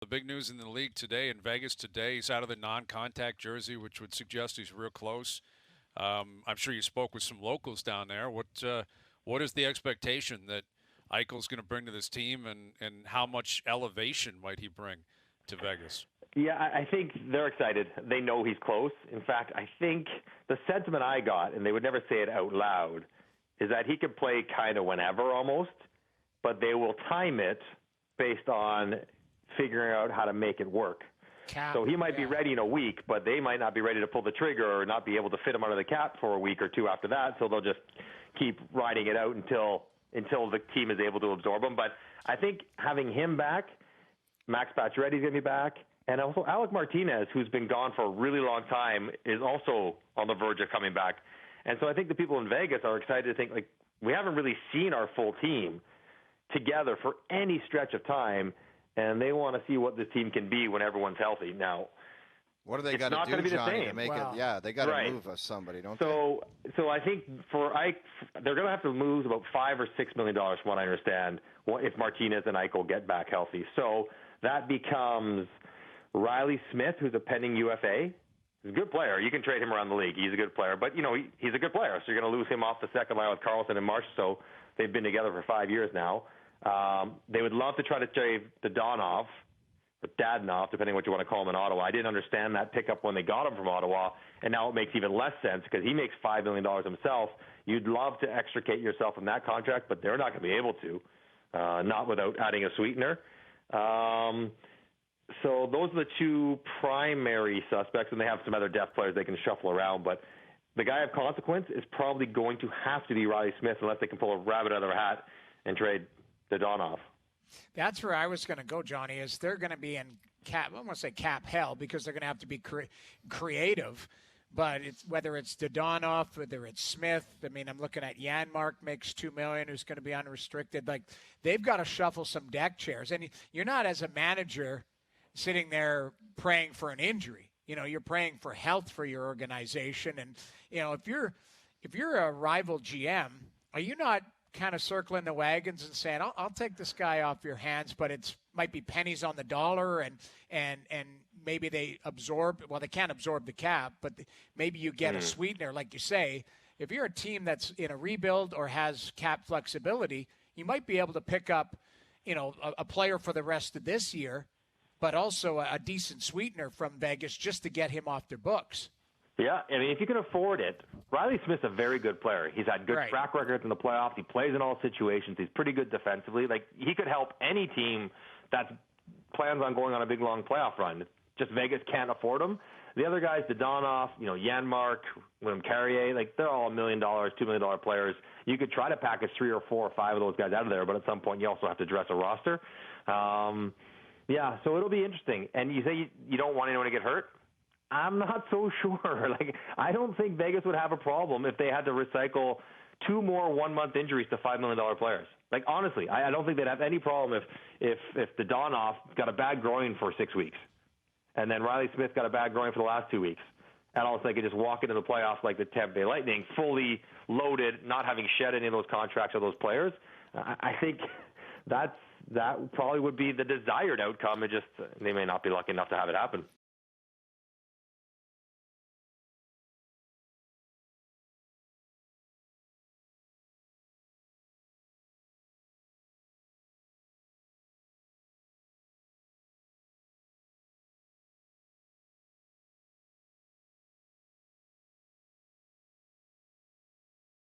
The big news in the league today, in Vegas today, he's out of the non-contact jersey, which would suggest he's real close. I'm sure you spoke with some locals down there. What is the expectation that Eichel's going to bring to this team, and how much elevation might he bring to Vegas? Yeah, I think they're excited. They know he's close. In fact, I think the sentiment I got, and they would never say it out loud, is that he could play kind of whenever almost, but they will time it based on figuring out how to make it work. So he might be ready in a week, but they might not be ready to pull the trigger or not be able to fit him under the cap for a week or two after that, so they'll just keep riding it out until the team is able to absorb him. But I think having him back, Max Pacioretty's going to be back, and also Alec Martinez, who's been gone for a really long time, is also on the verge of coming back. And so I think the people in Vegas are excited to think, like, we haven't really seen our full team together for any stretch of time, and they want to see what this team can be when everyone's healthy. Now, what do they got to do, Johnny, to make it? Yeah, they got to move somebody, don't they? So I think for Ike, they're going to have to lose about $5 or $6 million, from what I understand, if Martinez and Eichel get back healthy. So that becomes Riley Smith, who's a pending UFA. He's a good player. You can trade him around the league. He's a good player. But, he's a good player, so you're going to lose him off the second line with Carlson and Marsh. So they've been together for 5 years now. They would love to try to trade Dadonov, or Dadonov, depending on what you want to call him in Ottawa. I didn't understand that pickup when they got him from Ottawa, and now it makes even less sense because he makes $5 million himself. You'd love to extricate yourself from that contract, but they're not going to be able to, not without adding a sweetener. So those are the two primary suspects, and they have some other depth players they can shuffle around. But the guy of consequence is probably going to have to be Riley Smith unless they can pull a rabbit out of their hat and trade Dadonov. That's where I was going to go, Johnny, is they're going to be in cap, I don't want to say cap hell, because they're going to have to be creative. But whether it's Dadonov, whether it's Smith, I mean, I'm looking at Janmark makes $2 million, who's going to be unrestricted. Like, they've got to shuffle some deck chairs. And you're not, as a manager, sitting there praying for an injury. You're praying for health for your organization. And, if you're a rival GM, are you not kind of circling the wagons and saying, I'll take this guy off your hands, but it might be pennies on the dollar, and maybe they they can't absorb the cap, but maybe you get a sweetener, like you say. If you're a team that's in a rebuild or has cap flexibility, you might be able to pick up, a player for the rest of this year, but also a decent sweetener from Vegas just to get him off their books. Yeah, I mean, if you can afford it, Riley Smith's a very good player. He's had good track records in the playoffs. He plays in all situations. He's pretty good defensively. Like, he could help any team that plans on going on a big, long playoff run. Just Vegas can't afford him. The other guys, Dadonov, Janmark, William Carrier, like, they're all $1 million, $2 million players. You could try to package 3 or 4 or 5 of those guys out of there, but at some point you also have to dress a roster. Yeah, so it'll be interesting. And you say you don't want anyone to get hurt? I'm not so sure. Like, I don't think Vegas would have a problem if they had to recycle 2 more 1-month injuries to $5 million players. Like, honestly, I don't think they'd have any problem if Dadonov got a bad groin for 6 weeks, and then Riley Smith got a bad groin for the last 2 weeks, and all of a sudden they could just walk into the playoffs like the Tampa Bay Lightning, fully loaded, not having shed any of those contracts or those players. I think that probably would be the desired outcome. It just, they may not be lucky enough to have it happen.